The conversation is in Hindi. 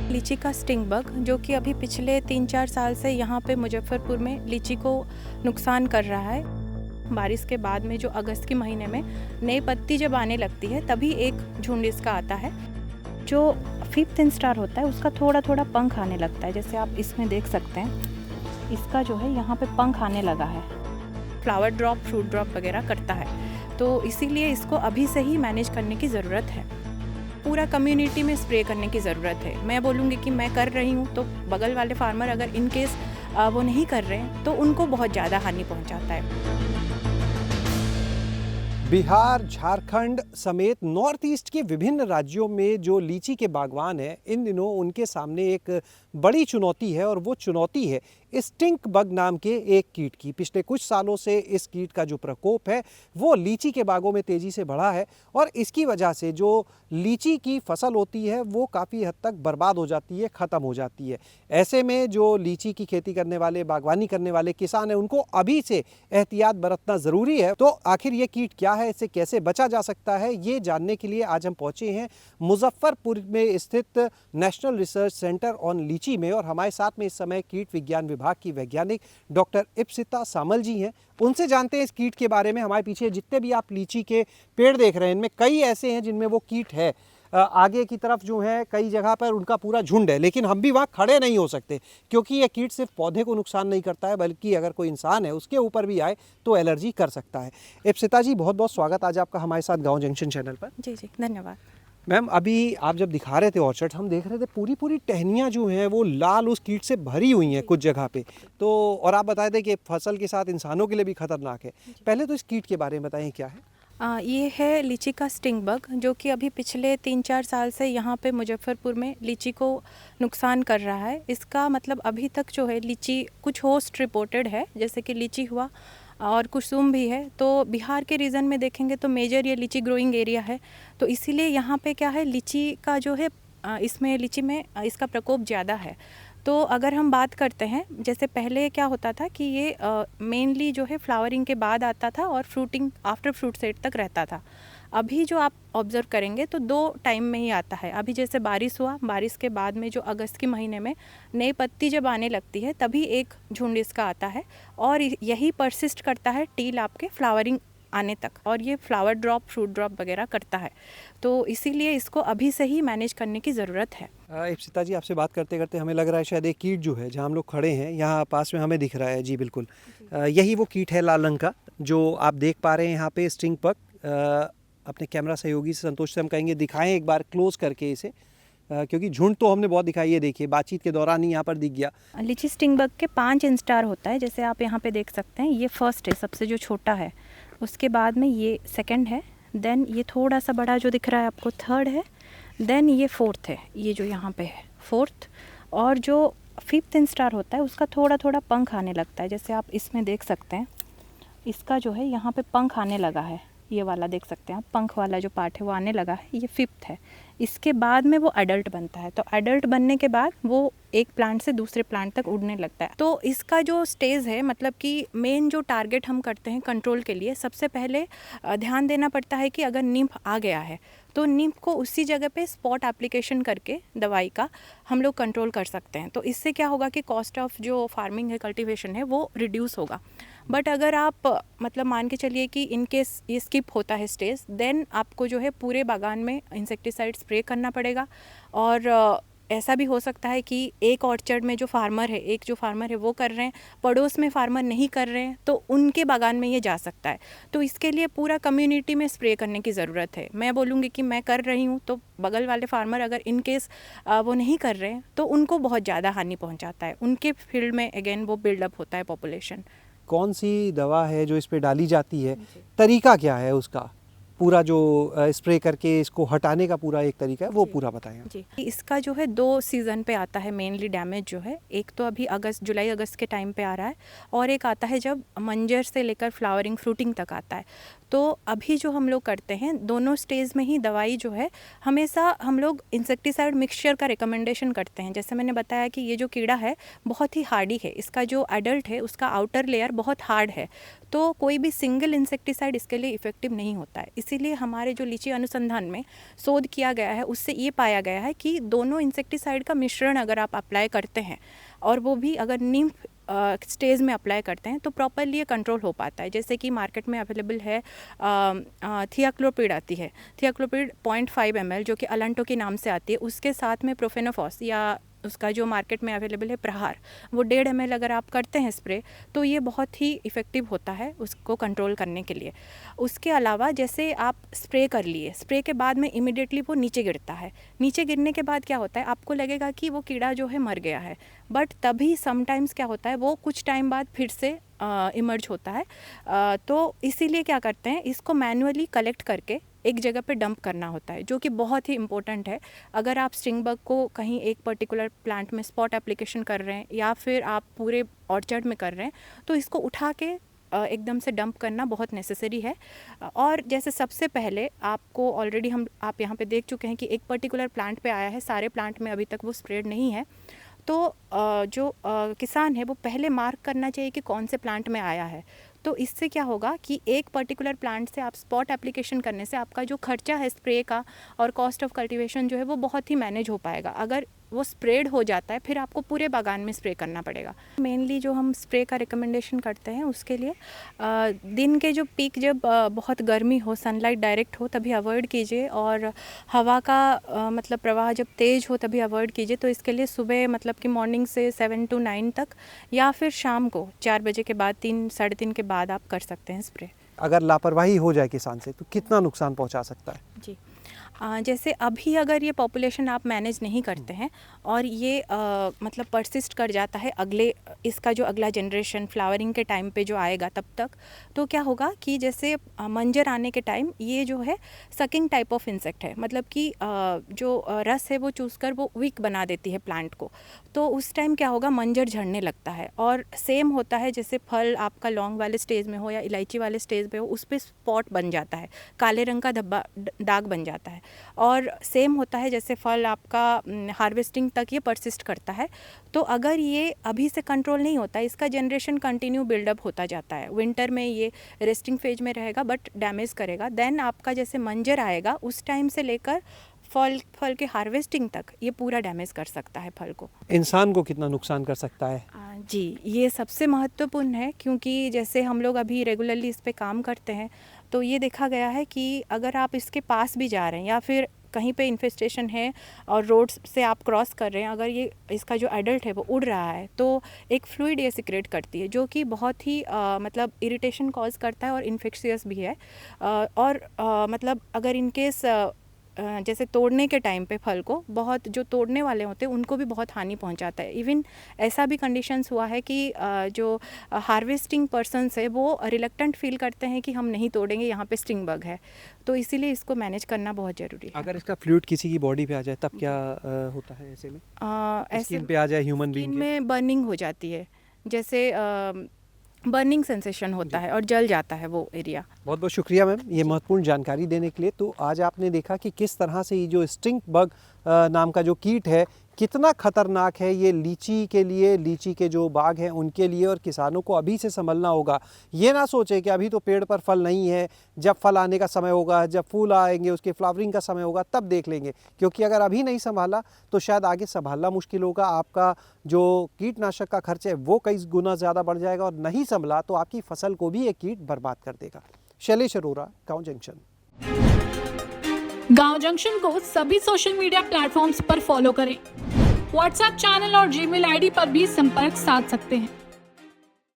लीची का स्टिंग बग जो कि अभी पिछले 3-4 साल से यहाँ पे मुजफ्फरपुर में लीची को नुकसान कर रहा है। बारिश के बाद में जो अगस्त के महीने में नई पत्ती जब आने लगती है तभी एक झुंड इसका आता है। जो 5th इंस्टार होता है उसका थोड़ा थोड़ा पंख आने लगता है, जैसे आप इसमें देख सकते हैं। इसका जो है यहाँ पे पंख आने लगा है, फ्लावर ड्रॉप, फ्रूट ड्रॉप वगैरह करता है। तो इसीलिए इसको अभी से ही मैनेज करने की ज़रूरत है। पूरा कम्युनिटी में स्प्रे करने की ज़रूरत है। मैं बोलूँगी कि मैं कर रही हूँ तो बगल वाले फार्मर अगर इन केस वो नहीं कर रहे हैं तो उनको बहुत ज़्यादा हानि पहुँचाता है। बिहार, झारखंड समेत नॉर्थ ईस्ट के विभिन्न राज्यों में जो लीची के बागवान हैं, इन दिनों उनके सामने एक बड़ी चुनौती है और वो चुनौती है स्टिंक बग नाम के एक कीट की। पिछले कुछ सालों से इस कीट का जो प्रकोप है वो लीची के बागों में तेज़ी से बढ़ा है और इसकी वजह से जो लीची की फसल होती है वो काफ़ी हद तक बर्बाद हो जाती है, ख़त्म हो जाती है। ऐसे में जो लीची की खेती करने वाले, बागवानी करने वाले किसान हैं, उनको अभी से एहतियात बरतना ज़रूरी है। तो आखिर ये कीट क्या है, इससे कैसे बचा जा सकता है, ये जानने के लिए आज हम पहुँचे हैं मुजफ्फरपुर में स्थित नेशनल रिसर्च सेंटर ऑन लीची में। और हमारे साथ में इस समय कीट विज्ञान विभाग की वैज्ञानिक डॉक्टर इप्सिता सामल जी हैं। उनसे जानते हैं इस कीट के बारे में। हमारे पीछे जितने भी आप लीची के पेड़ देख रहे हैं, इनमें कई ऐसे हैं जिनमें वो कीट है। आगे की तरफ जो है कई जगह पर उनका पूरा झुंड है, लेकिन हम भी वहाँ खड़े नहीं हो सकते क्योंकि ये कीट सिर्फ पौधे को नुकसान नहीं करता है बल्कि अगर कोई इंसान है उसके ऊपर भी आए तो एलर्जी कर सकता है। इप्सिता जी, बहुत बहुत स्वागत आज आपका हमारे साथ गाँव जंक्शन चैनल पर। जी जी, धन्यवाद। मैम, अभी आप जब दिखा रहे थे ऑर्चर्ड, हम देख रहे थे पूरी पूरी टहनियाँ जो हैं वो लाल उस कीट से भरी हुई हैं कुछ जगह पे। तो और आप बताए थे कि फसल के साथ इंसानों के लिए भी खतरनाक है। पहले तो इस कीट के बारे में बताएं, क्या है? ये है लीची का स्टिंग बग जो कि अभी पिछले 3-4 साल से यहाँ पे मुजफ्फरपुर में लीची को नुकसान कर रहा है। इसका मतलब अभी तक जो है लीची कुछ होस्ट रिपोर्टेड है, जैसे कि लीची हुआ और कुसुम भी है। तो बिहार के रीजन में देखेंगे तो मेजर ये लीची ग्रोइंग एरिया है, तो इसीलिए यहाँ पे क्या है, लीची का जो है इसमें लीची में इसका प्रकोप ज़्यादा है। तो अगर हम बात करते हैं, जैसे पहले क्या होता था कि ये मेनली जो है फ्लावरिंग के बाद आता था और फ्रूटिंग आफ्टर फ्रूट सेट तक रहता था। अभी जो आप ऑब्ज़र्व करेंगे तो 2 टाइम में ही आता है। अभी जैसे बारिश हुआ, बारिश के बाद में जो अगस्त के महीने में नई पत्ती जब आने लगती है तभी एक झुंड इसका आता है और यही परसिस्ट करता है टील आपके फ्लावरिंग आने तक, और ये फ्लावर ड्रॉप, फ्रूट ड्रॉप वगैरह करता है। तो इसीलिए इसको अभी से ही मैनेज करने की ज़रूरत है। इप्सिता जी, आपसे बात करते करते हमें लग रहा है शायद एक कीट जो है, जहाँ हम लोग खड़े हैं यहाँ पास में हमें दिख रहा है। जी बिल्कुल, यही वो कीट है लाल रंग का जो आप देख पा रहे हैं यहाँ पे, स्टिंग बग। अपने कैमरा सहयोगी से, संतोष से हम कहेंगे दिखाएं एक बार क्लोज करके इसे, क्योंकि झुंड तो हमने बहुत दिखाई है। देखिए, बातचीत के दौरान ही यहाँ पर दिख गया। लीची स्टिंग बग के 5 इंस्टार होता है, जैसे आप यहाँ पे देख सकते हैं। ये फर्स्ट है, सबसे जो छोटा है, उसके बाद में ये सेकंड है, देन ये थोड़ा सा बड़ा जो दिख रहा है आपको थर्ड है, देन ये फोर्थ है, ये जो यहाँ पे है फोर्थ। और जो 5th इंस्टार होता है उसका थोड़ा थोड़ा पंख आने लगता है, जैसे आप इसमें देख सकते हैं। इसका जो है यहाँ पे पंख आने लगा है, ये वाला देख सकते हैं आप, पंख वाला जो पार्ट है वो आने लगा है, ये 5th है। इसके बाद में वो अडल्ट बनता है, तो अडल्ट बनने के बाद वो एक प्लांट से दूसरे प्लांट तक उड़ने लगता है। तो इसका जो स्टेज है, मतलब कि मेन जो टारगेट हम करते हैं कंट्रोल के लिए, सबसे पहले ध्यान देना पड़ता है कि अगर निम्फ आ गया है तो निम्फ को उसी जगह पे स्पॉट एप्लीकेशन करके दवाई का हम लोग कंट्रोल कर सकते हैं। तो इससे क्या होगा कि कॉस्ट ऑफ जो फार्मिंग है, कल्टीवेशन है, वो रिड्यूस होगा। बट अगर आप मतलब मान के चलिए कि इन केस ये स्किप होता है स्टेज, देन आपको जो है पूरे बागान में इंसेक्टिसाइड स्प्रे करना पड़ेगा। और ऐसा भी हो सकता है कि एक ऑर्चर्ड में जो फार्मर है वो कर रहे हैं, पड़ोस में फार्मर नहीं कर रहे हैं, तो उनके बागान में ये जा सकता है। तो इसके लिए पूरा कम्युनिटी में स्प्रे करने की ज़रूरत है। मैं बोलूँगी कि मैं कर रही हूँ तो बगल वाले फार्मर अगर इन केस वो नहीं कर रहे हैं तो उनको बहुत ज़्यादा हानि पहुँचाता है। उनके फील्ड में अगेन वो बिल्डअप होता है पॉपुलेशन। कौन सी दवा है जो इस पे डाली जाती है, तरीका क्या है उसका, पूरा जो स्प्रे करके इसको हटाने का पूरा एक तरीका है, वो पूरा बताएं जी। इसका जो है 2 सीज़न पे आता है मेनली डैमेज जो है। एक तो अभी जुलाई अगस्त के टाइम पे आ रहा है, और एक आता है जब मंजर से लेकर फ्लावरिंग फ्रूटिंग तक आता है। तो अभी जो हम लोग करते हैं दोनों स्टेज में ही दवाई जो है हमेशा हम लोग इंसेक्टिसाइड मिक्सचर का रिकमेंडेशन करते हैं। जैसे मैंने बताया कि ये जो कीड़ा है बहुत ही हार्डी है, इसका जो एडल्ट है उसका आउटर लेयर बहुत हार्ड है, तो कोई भी सिंगल इंसेक्टिसाइड इसके लिए इफ़ेक्टिव नहीं होता है। इसीलिए हमारे जो लीची अनुसंधान में शोध किया गया है उससे ये पाया गया है कि दोनों इंसेक्टिसाइड का मिश्रण अगर आप अप्लाई करते हैं और वो भी अगर निम्फ स्टेज में अप्लाई करते हैं तो प्रॉपरली ये कंट्रोल हो पाता है। जैसे कि मार्केट में अवेलेबल है थियाक्लोपिड आती है, थियाक्लोपिड 0.5 ml जो कि अलंटो के नाम से आती है, उसके साथ में प्रोफेनोफॉस या उसका जो मार्केट में अवेलेबल है प्रहार, वो 1.5 ml अगर आप करते हैं स्प्रे तो ये बहुत ही इफ़ेक्टिव होता है उसको कंट्रोल करने के लिए। उसके अलावा जैसे आप स्प्रे कर लिए, स्प्रे के बाद में इमिडिएटली वो नीचे गिरता है, नीचे गिरने के बाद क्या होता है आपको लगेगा कि वो कीड़ा जो है मर गया है, बट तभी समटाइम्स क्या होता है वो कुछ टाइम बाद फिर से इमर्ज होता है। तो इसीलिए क्या करते हैं इसको मैन्युअली कलेक्ट करके एक जगह पे डंप करना होता है, जो कि बहुत ही इम्पोर्टेंट है। अगर आप स्टिंग बग को कहीं एक पर्टिकुलर प्लांट में स्पॉट एप्लीकेशन कर रहे हैं या फिर आप पूरे ऑर्चर्ड में कर रहे हैं तो इसको उठा के एकदम से डंप करना बहुत नेसेसरी है। और जैसे सबसे पहले आपको ऑलरेडी आप यहाँ पे देख चुके हैं कि एक पर्टिकुलर प्लांट पे आया है, सारे प्लांट में अभी तक वो स्प्रेड नहीं है, तो जो किसान है वो पहले मार्क करना चाहिए कि कौन से प्लांट में आया है। तो इससे क्या होगा कि एक पर्टिकुलर प्लांट से आप स्पॉट एप्लीकेशन करने से आपका जो खर्चा है स्प्रे का और कॉस्ट ऑफ कल्टीवेशन जो है वो बहुत ही मैनेज हो पाएगा। अगर वो स्प्रेड हो जाता है फिर आपको पूरे बागान में स्प्रे करना पड़ेगा। मेनली जो हम स्प्रे का रिकमेंडेशन करते हैं उसके लिए दिन के जो पीक जब बहुत गर्मी हो, सनलाइट डायरेक्ट हो तभी अवॉइड कीजिए, और हवा का मतलब प्रवाह जब तेज़ हो तभी अवॉइड कीजिए। तो इसके लिए सुबह मतलब कि मॉर्निंग से 7 to 9 तक या फिर शाम को 4 बजे के बाद 3 साढ़े 3 के बाद आप कर सकते हैं स्प्रे। अगर लापरवाही हो जाए किसान से तो कितना नुकसान पहुंचा सकता है? जी, जैसे अभी अगर ये पॉपुलेशन आप मैनेज नहीं करते हैं और ये मतलब परसिस्ट कर जाता है इसका जो अगला जनरेशन फ्लावरिंग के टाइम पे जो आएगा तब तक, तो क्या होगा कि जैसे मंजर आने के टाइम ये जो है सकिंग टाइप ऑफ इंसेक्ट है, मतलब कि जो रस है वो चूस कर वो वीक बना देती है प्लांट को, तो उस टाइम क्या होगा मंजर झड़ने लगता है। और सेम होता है जैसे फल आपका लौंग वाले स्टेज में हो या इलायची वाले स्टेज पे हो, उस पर स्पॉट बन जाता है, काले रंग का धब्बा दाग बन जाता है। और सेम होता है जैसे फल आपका हार्वेस्टिंग तक ये परसिस्ट करता है। तो अगर ये अभी से कंट्रोल नहीं होता, इसका जनरेशन कंटिन्यू बिल्डअप होता जाता है, विंटर में ये रेस्टिंग फेज में रहेगा बट डैमेज करेगा, देन आपका जैसे मंजर आएगा उस टाइम से लेकर फल के हार्वेस्टिंग तक ये पूरा डैमेज कर सकता है फल को। इंसान को कितना नुकसान कर सकता है? जी, ये सबसे महत्वपूर्ण है, क्योंकि जैसे हम लोग अभी रेगुलरली इस पे काम करते हैं तो ये देखा गया है कि अगर आप इसके पास भी जा रहे हैं या फिर कहीं पे इन्फेस्टेशन है और रोड से आप क्रॉस कर रहे हैं, अगर ये इसका जो एडल्ट है वो उड़ रहा है तो एक फ्लूइड ये सिक्रेट करती है जो कि बहुत ही मतलब इरिटेशन कॉज करता है और इन्फेक्शियस भी है। और मतलब अगर इनकेस जैसे तोड़ने के टाइम पे फल को बहुत जो तोड़ने वाले होते हैं उनको भी बहुत हानि पहुंचाता है। इवन ऐसा भी कंडीशंस हुआ है कि जो हार्वेस्टिंग पर्सन्स है वो रिलक्टेंट फील करते हैं कि हम नहीं तोड़ेंगे, यहाँ पे स्टिंग बग है, तो इसीलिए इसको मैनेज करना बहुत ज़रूरी है। अगर इसका फ्लूइड किसी की बॉडी पे आ जाए तब क्या होता है? ऐसे में स्किन पे आ जाए ह्यूमन बीइंग में बर्निंग हो जाती है, जैसे बर्निंग सेंसेशन होता है और जल जाता है वो एरिया। बहुत बहुत शुक्रिया मैम ये महत्वपूर्ण जानकारी देने के लिए। तो आज आपने देखा कि किस तरह से ये जो स्टिंग बग नाम का जो कीट है कितना खतरनाक है ये लीची के लिए, लीची के जो बाग हैं उनके लिए, और किसानों को अभी से संभलना होगा। ये ना सोचे कि अभी तो पेड़ पर फल नहीं है, जब फल आने का समय होगा, जब फूल आएंगे, उसके फ्लावरिंग का समय होगा तब देख लेंगे, क्योंकि अगर अभी नहीं संभाला तो शायद आगे संभालना मुश्किल होगा। आपका जो कीटनाशक का खर्च है वो कई गुना ज़्यादा बढ़ जाएगा, और नहीं संभला तो आपकी फसल को भी एक कीट बर्बाद कर देगा। शैलेश अरोरा, गाँव जंक्शन। गांव जंक्शन को सभी सोशल मीडिया प्लेटफॉर्म्स पर फॉलो करें। व्हाट्सएप चैनल और जीमेल आईडी पर भी संपर्क साध सकते हैं।